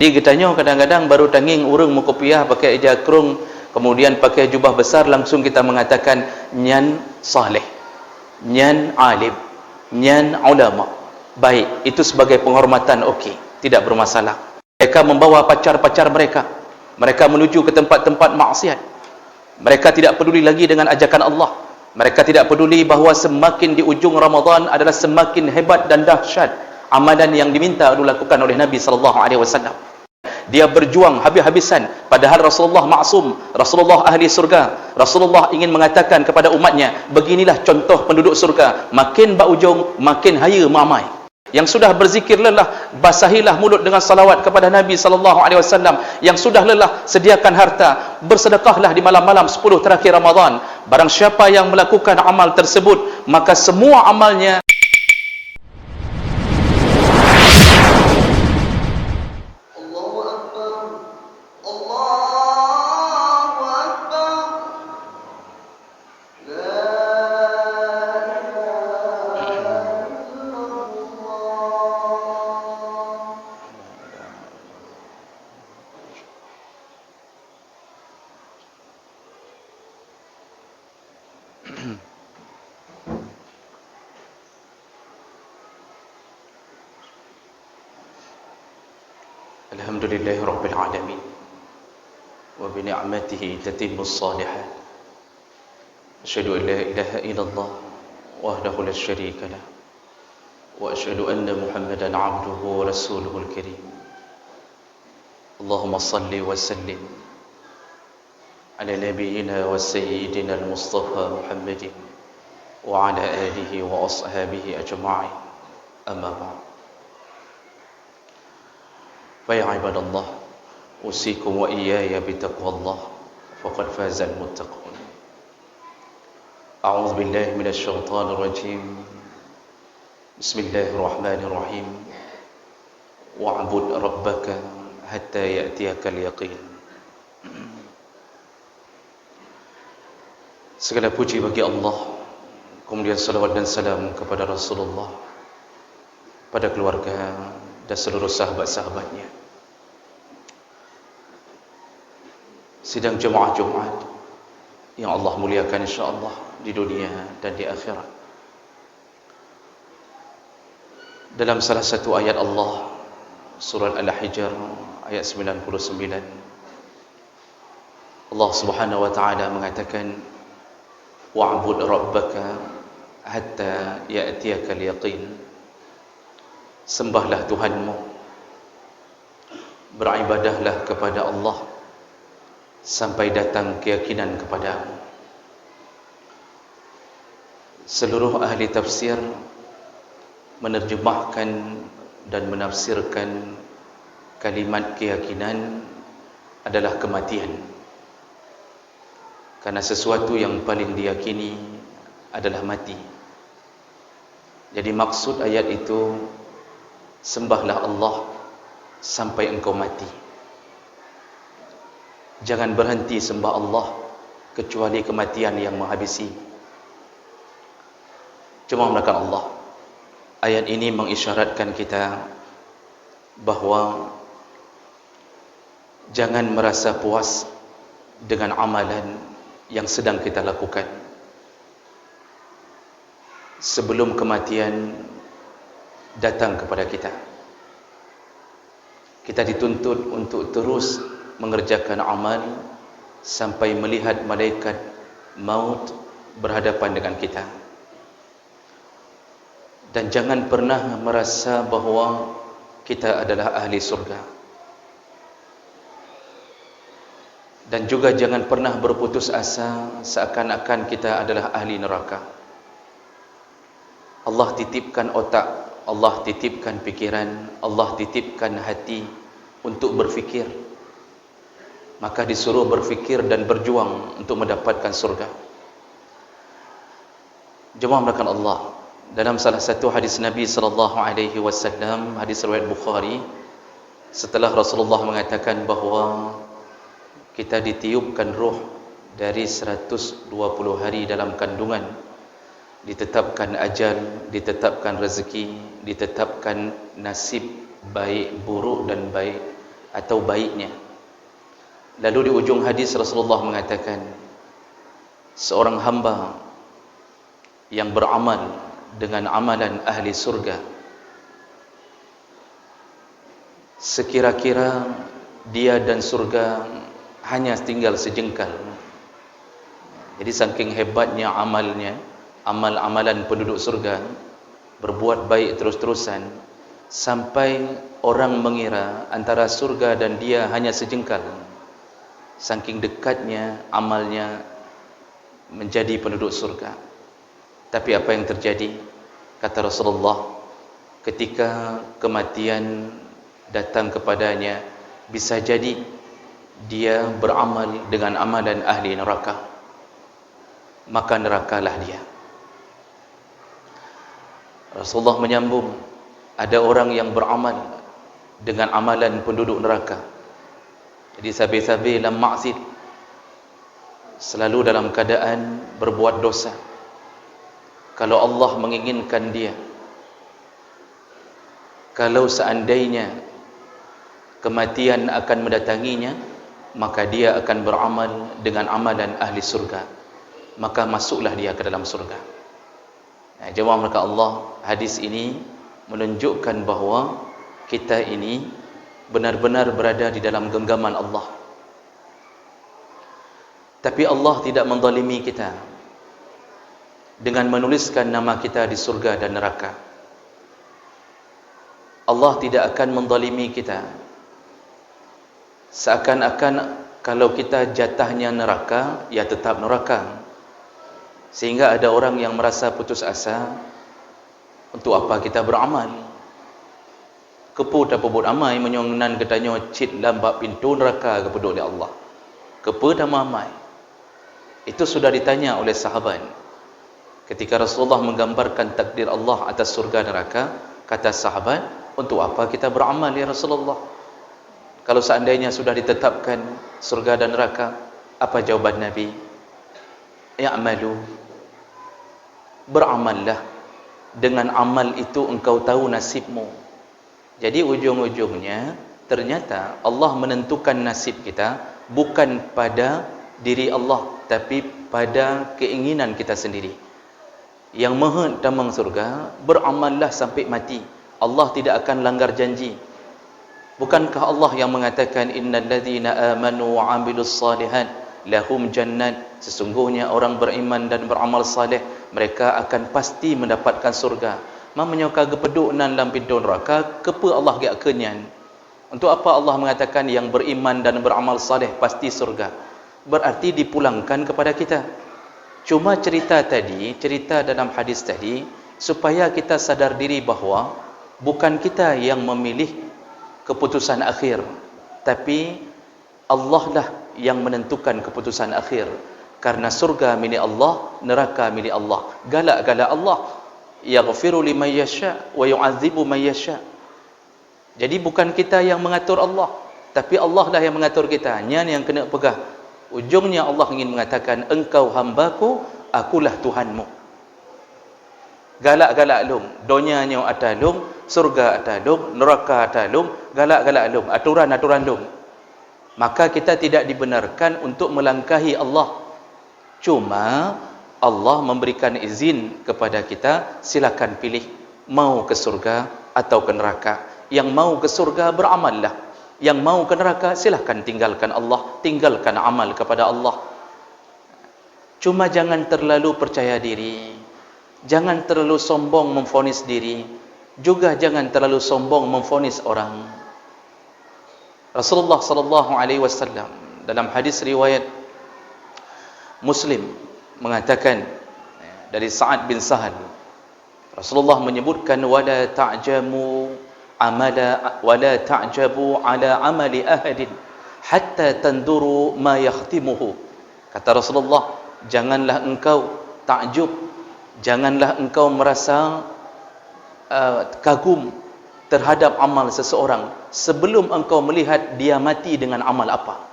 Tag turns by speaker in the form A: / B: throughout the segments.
A: Jadi katanya kadang-kadang baru tanging urung mukopiah pakai jakrung, kemudian pakai jubah besar, langsung kita mengatakan nyan saleh, nyan alim, nyan ulama. Baik, itu sebagai penghormatan, okey, tidak bermasalah. Mereka membawa pacar-pacar mereka, mereka menuju ke tempat-tempat maksiat. Mereka tidak peduli lagi dengan ajakan Allah. Mereka tidak peduli bahawa semakin di ujung Ramadan adalah semakin hebat dan dahsyat amalan yang diminta dilakukan oleh Nabi SAW. Dia berjuang habis-habisan, padahal Rasulullah maksum, Rasulullah ahli surga. Rasulullah ingin mengatakan kepada umatnya, beginilah contoh penduduk surga, makin berujung makin haya mamai. Yang sudah berzikir lelah, basahilah mulut dengan salawat kepada Nabi SAW. Yang sudah lelah, sediakan harta, bersedekahlah di malam-malam 10 terakhir Ramadan. Barang siapa yang melakukan amal tersebut, maka semua amalnya Alhamdulillahi Rabbil Alamin, wa bi ni'matihi tatimmu s-salihat. Asyhadu an la ilaha illallah wahdahu la syarika lah, wa asyhadu anna Muhammadan 'abduhu wa rasuluhul karim. Allahumma salli wa sallim ala nabiyyina wa sayyidina al-Mustafa Muhammadin wa ala alihi wa ashabihi ajma'in. Amma ba'd. Ya ibadallah, usikum wa iyaya bitaqwallah, faqad fazal muttaqun. A'udzu billahi minasy syaithanir rajim. Bismillahirrahmanirrahim. Wa'bud rabbaka hatta ya'tiyakal yaqin. Segala puji bagi Allah, kemudian salawat dan salam kepada Rasulullah, pada keluarga dan seluruh sahabat-sahabatnya. Sidang jemaah Jumat yang Allah muliakan insyaAllah di dunia dan di akhirat. Dalam salah satu ayat Allah, surah Al-Hijr ayat 99, Allah Subhanahu wa taala mengatakan, wa'bud rabbaka hatta ya'tiyakal yaqin. Sembahlah Tuhanmu, beribadahlah kepada Allah sampai datang keyakinan kepadamu. Seluruh ahli tafsir menerjemahkan dan menafsirkan kalimat keyakinan adalah kematian, karena sesuatu yang paling diyakini adalah mati. Jadi maksud ayat itu, sembahlah Allah sampai engkau mati. Jangan berhenti sembah Allah kecuali kematian yang menghabisi. Cuma melakukan Allah. Ayat ini mengisyaratkan kita bahawa jangan merasa puas dengan amalan yang sedang kita lakukan sebelum kematian datang kepada kita. Kita dituntut untuk terus mengerjakan amal sampai melihat malaikat maut berhadapan dengan kita. Dan jangan pernah merasa bahawa kita adalah ahli surga. Dan juga jangan pernah berputus asa seakan-akan kita adalah ahli neraka. Allah titipkan otak, Allah titipkan pikiran, Allah titipkan hati untuk berfikir. Maka disuruh berfikir dan berjuang untuk mendapatkan surga. Jemaah melakukan Allah. Dalam salah satu hadis Nabi SAW, hadis riwayat Bukhari, setelah Rasulullah mengatakan bahawa kita ditiupkan ruh dari 120 hari dalam kandungan, ditetapkan ajal, ditetapkan rezeki, ditetapkan nasib baik buruk dan baik, atau baiknya. Lalu di ujung hadis Rasulullah mengatakan, seorang hamba yang beramal dengan amalan ahli surga, sekira-kira dia dan surga hanya tinggal sejengkal. Jadi saking hebatnya amalnya, amal-amalan penduduk surga, berbuat baik terus-terusan, sampai orang mengira antara surga dan dia hanya sejengkal. Saking dekatnya amalnya menjadi penduduk surga. Tapi apa yang terjadi? Kata Rasulullah, ketika kematian datang kepadanya, bisa jadi dia beramal dengan amalan ahli neraka, maka nerakalah dia. Rasulullah menyambung, ada orang yang beramal dengan amalan penduduk neraka. Jadi sabi-sabi dalam maksiat, selalu dalam keadaan berbuat dosa. Kalau Allah menginginkan dia, kalau seandainya kematian akan mendatanginya, maka dia akan beramal dengan amalan ahli surga, maka masuklah dia ke dalam surga. Jemaah mereka Allah, hadis ini menunjukkan bahawa kita ini benar-benar berada di dalam genggaman Allah. Tapi Allah tidak menzalimi kita dengan menuliskan nama kita di surga dan neraka. Allah tidak akan menzalimi kita seakan-akan kalau kita jatahnya neraka, ya tetap neraka. Sehingga ada orang yang merasa putus asa, untuk apa kita beramal? Kepu tak pebut amai menyongnan katanya cit lambak pintu neraka kepada oleh Allah. Kepu tak amai. Itu sudah ditanya oleh sahabat. Ketika Rasulullah menggambarkan takdir Allah atas surga neraka, kata sahabat, untuk apa kita beramal ya Rasulullah? Kalau seandainya sudah ditetapkan surga dan neraka, apa jawaban Nabi? Ya'malu, beramallah, dengan amal itu engkau tahu nasibmu. Jadi ujung-ujungnya ternyata Allah menentukan nasib kita bukan pada diri Allah, tapi pada keinginan kita sendiri. Yang maha damang surga, beramallah sampai mati. Allah tidak akan langgar janji. Bukankah Allah yang mengatakan, innal ladzina amanu wa 'amilus shalihat lahum jannat, sesungguhnya orang beriman dan beramal saleh mereka akan pasti mendapatkan surga. Mamanya kagak peduk nan dalam pintu neraka, kepa Allah gak kenyan. Untuk apa Allah mengatakan yang beriman dan beramal saleh pasti surga? Berarti dipulangkan kepada kita. Cuma cerita dalam hadis tadi supaya kita sadar diri bahawa bukan kita yang memilih keputusan akhir, tapi Allah lah yang menentukan keputusan akhir. Karena surga milik Allah, neraka milik Allah. Galak-galak Allah, yaghfiru liman yasha wa yu'adzibu man yasha. Jadi bukan kita yang mengatur Allah, tapi Allah lah yang mengatur kita. Nyan yang kena pegah. Ujungnya Allah ingin mengatakan, engkau hambaku, akulah Tuhanmu. Galak-galak lum, donyanya atalum, surga atalum, neraka atalum, galak-galak lum, aturan-aturan lum. Maka kita tidak dibenarkan untuk melangkahi Allah. Cuma Allah memberikan izin kepada kita, silakan pilih mau ke surga atau ke neraka. Yang mau ke surga beramallah, yang mau ke neraka silakan tinggalkan Allah, tinggalkan amal kepada Allah. Cuma jangan terlalu percaya diri, jangan terlalu sombong memvonis diri, juga jangan terlalu sombong memvonis orang. Rasulullah sallallahu alaihi wasallam dalam hadis riwayat Muslim mengatakan dari Sa'ad bin Sahal, Rasulullah menyebutkan, wala ta'jamu amala wala ta'jabu ala amali ahadin hatta tanduru ma yakhtimuhu. Kata Rasulullah, janganlah engkau takjub, janganlah engkau merasa kagum terhadap amal seseorang sebelum engkau melihat dia mati dengan amal apa.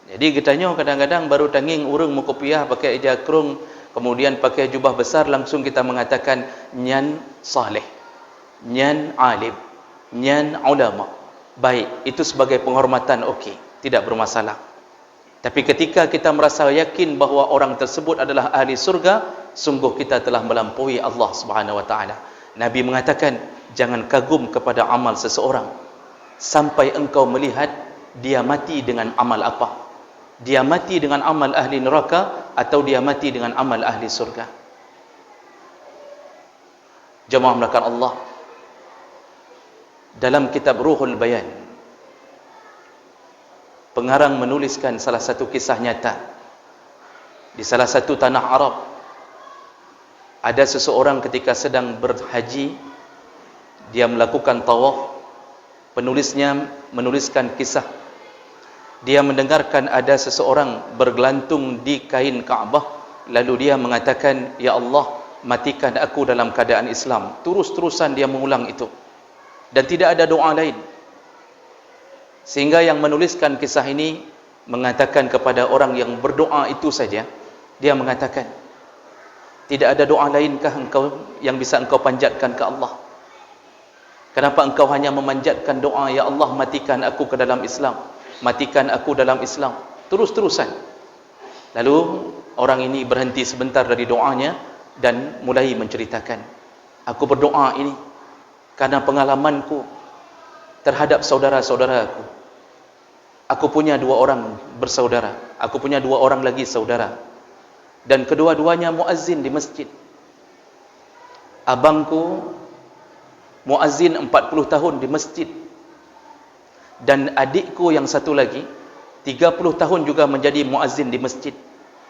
A: Jadi katanya kadang-kadang baru tanging urang mukopiah pakai ija kerung, kemudian pakai jubah besar, langsung kita mengatakan nyan saleh, nyan alim, nyan ulama. Baik, itu sebagai penghormatan, okey, tidak bermasalah. Tapi ketika kita merasa yakin bahawa orang tersebut adalah ahli surga, sungguh kita telah melampaui Allah Subhanahu wa taala. Nabi mengatakan, jangan kagum kepada amal seseorang sampai engkau melihat dia mati dengan amal apa. Dia mati dengan amal ahli neraka atau dia mati dengan amal ahli surga. Jemaah melakukan Allah, dalam kitab Ruhul Bayan, pengarang menuliskan salah satu kisah nyata. Di salah satu tanah Arab, ada seseorang ketika sedang berhaji, dia melakukan tawaf. Penulisnya menuliskan kisah, dia mendengarkan ada seseorang bergelantung di kain Kaabah, lalu dia mengatakan, ya Allah, matikan aku dalam keadaan Islam. Terus-terusan dia mengulang itu, dan tidak ada doa lain. Sehingga yang menuliskan kisah ini mengatakan kepada orang yang berdoa itu saja, dia mengatakan, tidak ada doa lainkah engkau yang bisa engkau panjatkan ke Allah? Kenapa engkau hanya memanjatkan doa, ya Allah, matikan aku ke dalam Islam, matikan aku dalam Islam, terus-terusan? Lalu orang ini berhenti sebentar dari doanya dan mulai menceritakan, aku berdoa ini karena pengalamanku terhadap saudara-saudaraku. Aku punya 2 orang bersaudara, aku punya 2 orang lagi saudara, dan kedua-duanya muazzin di masjid. Abangku muazzin 40 tahun di masjid, dan adikku yang satu lagi 30 tahun juga menjadi muazzin di masjid.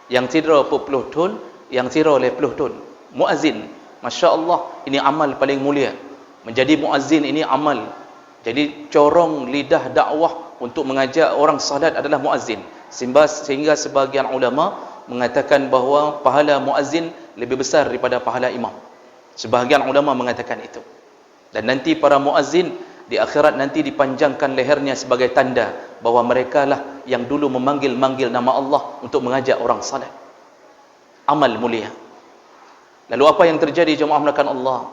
A: Yang tira 40 tahun, yang tira 50 tahun muazzin. Masya Allah, ini amal paling mulia. Menjadi muazzin ini amal. Jadi corong lidah dakwah untuk mengajak orang salat adalah muazzin. Sehingga sebagian ulama mengatakan bahawa pahala muazzin lebih besar daripada pahala imam. Sebahagian ulama mengatakan itu. Dan nanti para muazzin di akhirat nanti dipanjangkan lehernya sebagai tanda bahawa mereka lah yang dulu memanggil-manggil nama Allah untuk mengajak orang salat. Amal mulia. Lalu apa yang terjadi, jemaah melakukan Allah?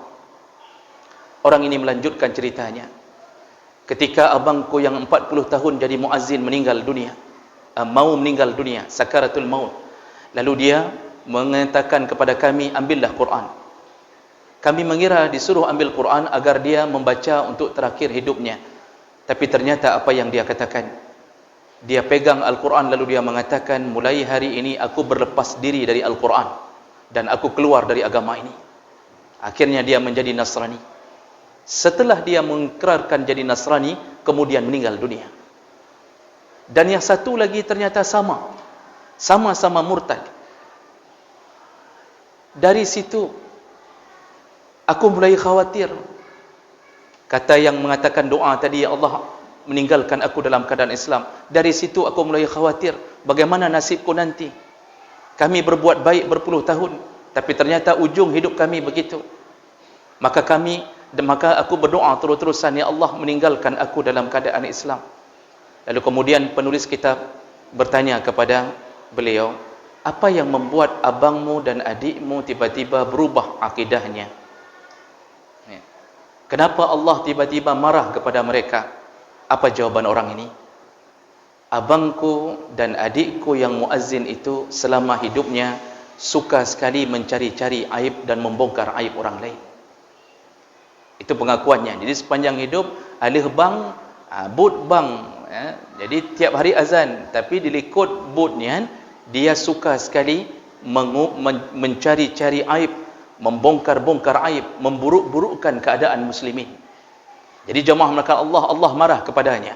A: Orang ini melanjutkan ceritanya. Ketika abangku yang 40 tahun jadi muazzin meninggal dunia, mau meninggal dunia, sakaratul maut. Lalu dia mengatakan kepada kami, ambillah Quran. Kami mengira disuruh ambil Quran agar dia membaca untuk terakhir hidupnya. Tapi ternyata apa yang dia katakan, dia pegang Al-Quran lalu dia mengatakan, mulai hari ini aku berlepas diri dari Al-Quran dan aku keluar dari agama ini. Akhirnya dia menjadi Nasrani. Setelah dia mengikrarkan jadi Nasrani, kemudian meninggal dunia. Dan yang satu lagi ternyata sama-sama murtad. Dari situ aku mulai khawatir. Kata yang mengatakan doa tadi, ya Allah, meninggalkan aku dalam keadaan Islam. Dari situ aku mulai khawatir, bagaimana nasibku nanti. Kami berbuat baik berpuluh tahun, tapi ternyata ujung hidup kami begitu. Maka aku berdoa terus-terusan, ya Allah, meninggalkan aku dalam keadaan Islam. Lalu kemudian penulis kitab bertanya kepada beliau, apa yang membuat abangmu dan adikmu tiba-tiba berubah akidahnya? Kenapa Allah tiba-tiba marah kepada mereka? Apa jawaban orang ini? Abangku dan adikku yang muazzin itu selama hidupnya suka sekali mencari-cari aib dan membongkar aib orang lain. Itu pengakuannya. Jadi sepanjang hidup alih bang, but bang, ya. Jadi tiap hari azan, tapi dilikut butnya, dia suka sekali mencari-cari aib, membongkar-bongkar aib, memburuk-burukkan keadaan muslimin. Jadi jemaah melakukan Allah, Allah marah kepadanya.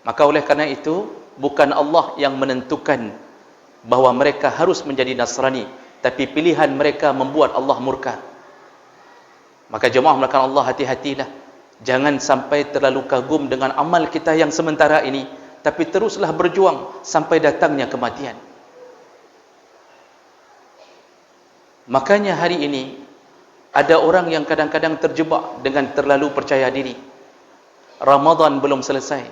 A: Maka oleh karena itu, bukan Allah yang menentukan bahawa mereka harus menjadi Nasrani, tapi pilihan mereka membuat Allah murka. Maka jemaah melakukan Allah, hati-hatilah. Jangan sampai terlalu kagum dengan amal kita yang sementara ini, tapi teruslah berjuang sampai datangnya kematian. Makanya hari ini ada orang yang kadang-kadang terjebak dengan terlalu percaya diri. Ramadan belum selesai,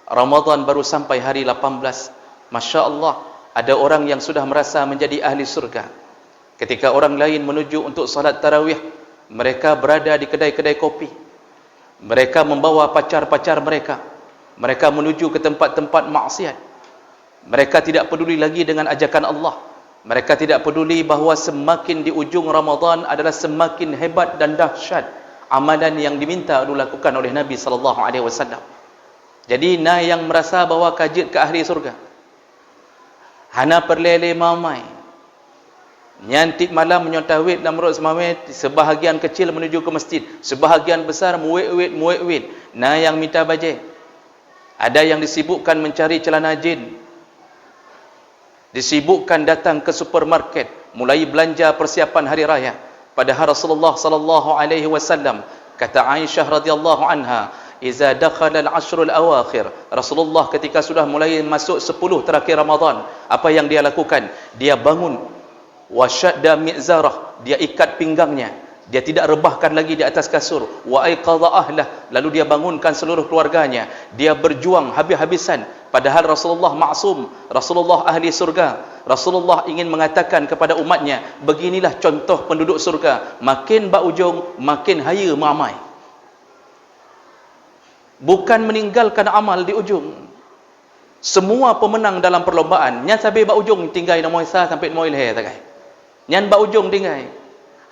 A: Ramadan baru sampai hari 18. Masya Allah, ada orang yang sudah merasa menjadi ahli surga. Ketika orang lain menuju untuk salat tarawih, mereka berada di kedai-kedai kopi. Mereka membawa pacar-pacar mereka. Mereka menuju ke tempat-tempat maksiat. Mereka tidak peduli lagi dengan ajakan Allah. Mereka tidak peduli bahawa semakin di ujung Ramadan adalah semakin hebat dan dahsyat amalan yang diminta dilakukan oleh Nabi sallallahu alaihi wasallam. Jadi yang merasa bahawa kajit ke ahli surga, hana perlele mamai, nyantik malam menyotawit dalam rot semamai, sebahagian kecil menuju ke masjid, sebahagian besar muwek-wet. Yang minta bajai. Ada yang disibukkan mencari celana jin, disibukkan datang ke supermarket, mulai belanja persiapan hari raya. Padahal Rasulullah sallallahu alaihi wasallam, kata Aisyah radhiyallahu anha, "Iza dakhala al-ashrul awakhir." Rasulullah ketika sudah mulai masuk 10 terakhir Ramadan, apa yang dia lakukan? Dia bangun, wa shadda mi'zarah, dia ikat pinggangnya, dia tidak rebahkan lagi di atas kasur, wa aiqadha ahlah, lalu dia bangunkan seluruh keluarganya, dia berjuang habis-habisan. Padahal Rasulullah maksum, Rasulullah ahli surga. Rasulullah ingin mengatakan kepada umatnya, beginilah contoh penduduk surga, makin bak ujung makin haya mamai. Bukan meninggalkan amal di ujung. Semua pemenang dalam perlombaan nyan sampai bak ujung tinggal nombor isa sampai nombor ilhai takai. Nyan bak ujung tinggal.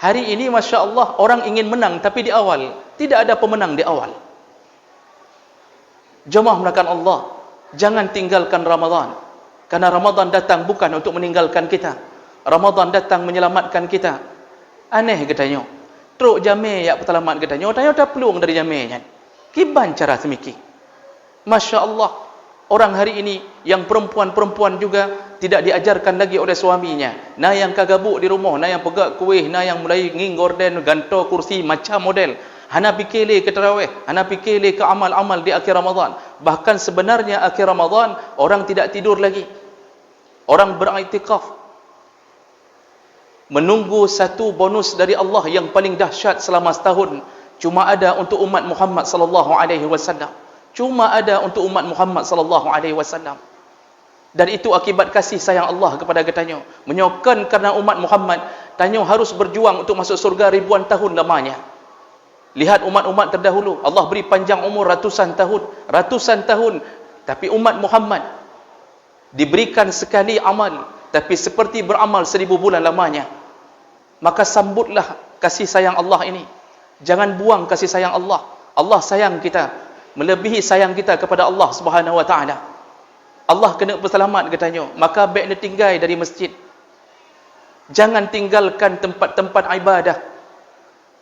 A: Hari ini Masya Allah orang ingin menang tapi di awal tidak ada pemenang di awal. Jemaah melakukan Allah, jangan tinggalkan Ramadan. Karena Ramadan datang bukan untuk meninggalkan kita. Ramadan datang menyelamatkan kita. Aneh katanya. Truk jame yak petelamat katanya. Tanya dah peluang dari jame kan. Kiban cara semiki. Masya Allah. Orang hari ini yang perempuan-perempuan juga tidak diajarkan lagi oleh suaminya. Yang kagabuk di rumah, yang pegak kuih, yang mulai nging gorden, ganto kursi macam model. Hana pikirle ke tarawih, hana pikirle ke amal-amal di akhir Ramadan. Bahkan sebenarnya akhir Ramadan orang tidak tidur lagi. Orang beriktikaf menunggu satu bonus dari Allah yang paling dahsyat selama setahun, cuma ada untuk umat Muhammad sallallahu alaihi wasallam. Cuma ada untuk umat Muhammad sallallahu alaihi wasallam. Dan itu akibat kasih sayang Allah kepada katanya. Menyokan karena umat Muhammad, tanya harus berjuang untuk masuk surga ribuan tahun lamanya. Lihat umat-umat terdahulu, Allah beri panjang umur ratusan tahun. Tapi umat Muhammad diberikan sekali amal, tapi seperti beramal 1000 bulan lamanya. Maka sambutlah kasih sayang Allah ini. Jangan buang kasih sayang Allah. Allah sayang kita, melebihi sayang kita kepada Allah Subhanahu wa taala. Allah kena berselamat katanya, maka baiknya tinggal dari masjid. Jangan tinggalkan tempat-tempat ibadah.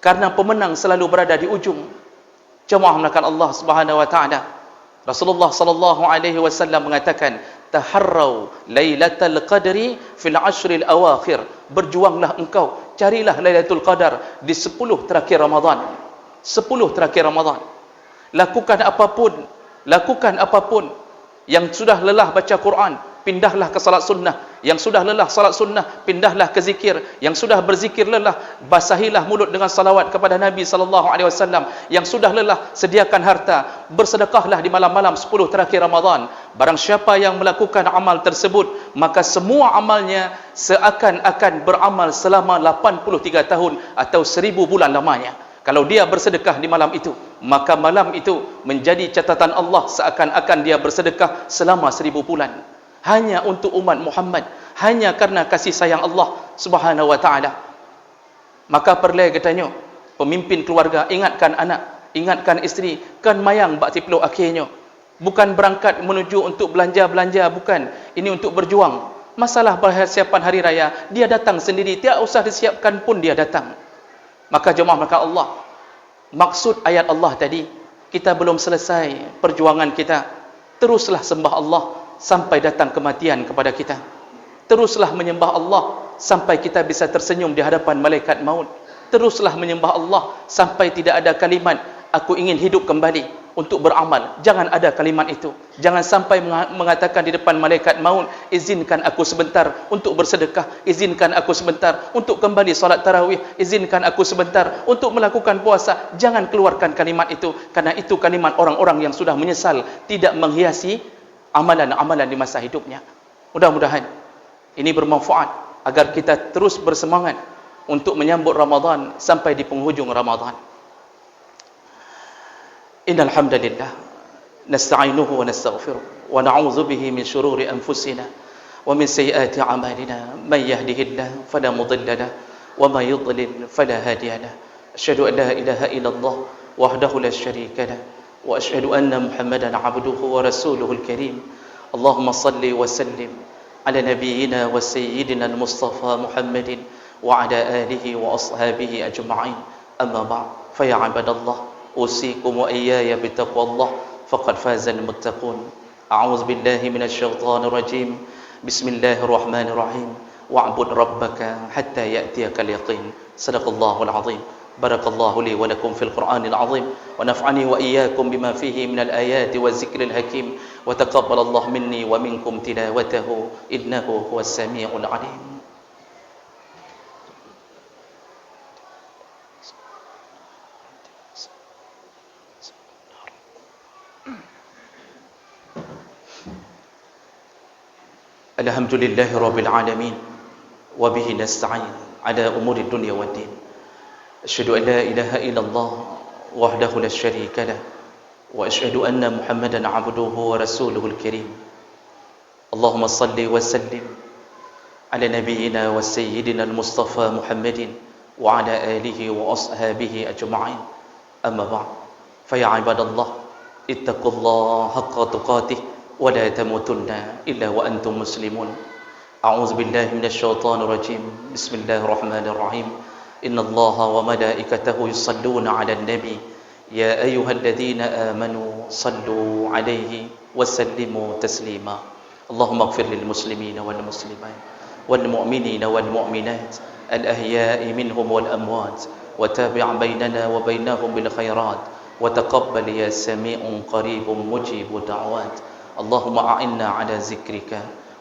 A: Karena pemenang selalu berada di ujung. Jemaah melakukan Allah Subhanahu wa taala. Rasulullah sallallahu alaihi wasallam mengatakan, "Taharrau lailatul qadri fil ashril awakhir." Berjuanglah engkau, carilah Lailatul Qadar di 10 terakhir Ramadan. 10 terakhir Ramadan. Lakukan apapun. Yang sudah lelah baca Quran, pindahlah ke salat sunnah. Yang sudah lelah salat sunnah, pindahlah ke zikir. Yang sudah berzikir lelah, basahilah mulut dengan salawat kepada Nabi sallallahu alaihi wasallam. Yang sudah lelah, sediakan harta, bersedekahlah di malam-malam 10 terakhir Ramadan. Barang siapa yang melakukan amal tersebut, maka semua amalnya seakan-akan beramal selama 83 tahun atau 1000 bulan lamanya. Kalau dia bersedekah di malam itu, maka malam itu menjadi catatan Allah seakan-akan dia bersedekah selama 1000 bulan. Hanya untuk umat Muhammad, hanya karena kasih sayang Allah Subhanahu wa taala. Maka perlu katanya, pemimpin keluarga ingatkan anak, ingatkan isteri, kan mayang bak tiplo akhirnya. Bukan berangkat menuju untuk belanja-belanja, bukan. Ini untuk berjuang. Masalah persiapan hari raya, dia datang sendiri, tidak usah disiapkan pun dia datang. Maka jemaah maka Allah, maksud ayat Allah tadi, kita belum selesai perjuangan kita. Teruslah sembah Allah sampai datang kematian kepada kita. Teruslah menyembah Allah sampai kita bisa tersenyum di hadapan malaikat maut. Teruslah menyembah Allah sampai tidak ada kalimat, aku ingin hidup kembali untuk beramal. Jangan ada kalimat itu. Jangan sampai mengatakan di depan malaikat maut, izinkan aku sebentar untuk bersedekah, izinkan aku sebentar untuk kembali solat tarawih, izinkan aku sebentar untuk melakukan puasa. Jangan keluarkan kalimat itu, karena itu kalimat orang-orang yang sudah menyesal, tidak menghiasi amalan-amalan di masa hidupnya. Mudah-mudahan ini bermanfaat agar kita terus bersemangat untuk menyambut Ramadan sampai di penghujung Ramadan. إن الحمد لله نستعينه ونستغفره ونعوذ به من شرور أنفسنا ومن سيئات أعمالنا. من يهده الله فلا مضل له وما يضلل فلا هادي له. أشهد أن لا إله إلا الله وحده لا شريك له وأشهد أن محمدا عبده ورسوله الكريم. اللهم صل وسلم على نبينا وسيدنا المصطفى محمد وعلى آله وأصحابه أجمعين. أما بعد فيا عباد الله أوصيكم وإياي بتقوى الله فقد فاز المتقون. أعوذ بالله من الشيطان الرجيم. بسم الله الرحمن الرحيم. واعبد ربك حتى يأتيك اليقين. صدق الله العظيم. بارك الله لي ولكم في القرآن العظيم ونفعني وإياكم بما فيه من الآيات والذكر الحكيم وتقبل الله مني ومنكم تلاوته إنه هو السميع العليم. الحمد لله رب العالمين وبه نستعين على أمور الدنيا والدين. أشهد أن لا إله إلا الله وحده لا شريك له وأشهد أن محمدا عبده ورسوله الكريم. اللهم صل وسلم على نبينا وسيدنا المصطفى محمد وعلى آله وأصحابه أجمعين. أما بعد فيا عباد الله اتقوا الله حق تقاته ولا تموتن إلا وأنتم مسلمون. أعوذ بالله من الشيطان الرجيم. بسم الله الرحمن الرحيم. إن الله وملائكته يصلون على النبي يا أيها الذين آمنوا صلوا عليه وسلموا تسليما. اللهم اغفر للمسلمين والمسلمات والمؤمنين والمؤمنات الأحياء منهم والأموات وتابع بيننا وبينهم بالخيرات وتقبل يا سميع قريب مجيب دعوات. اللهم أعنا على ذكرك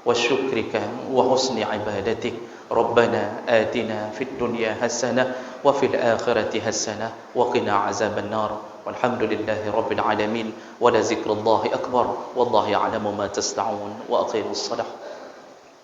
A: وشكرك وحسن عبادتك. ربنا آتنا في الدنيا حسنة وفي الآخرة حسنة وقنا عذاب النار. والحمد لله رب العالمين ولذكر الله أكبر والله يعلم ما تصنعون وأقيموا الصلاة.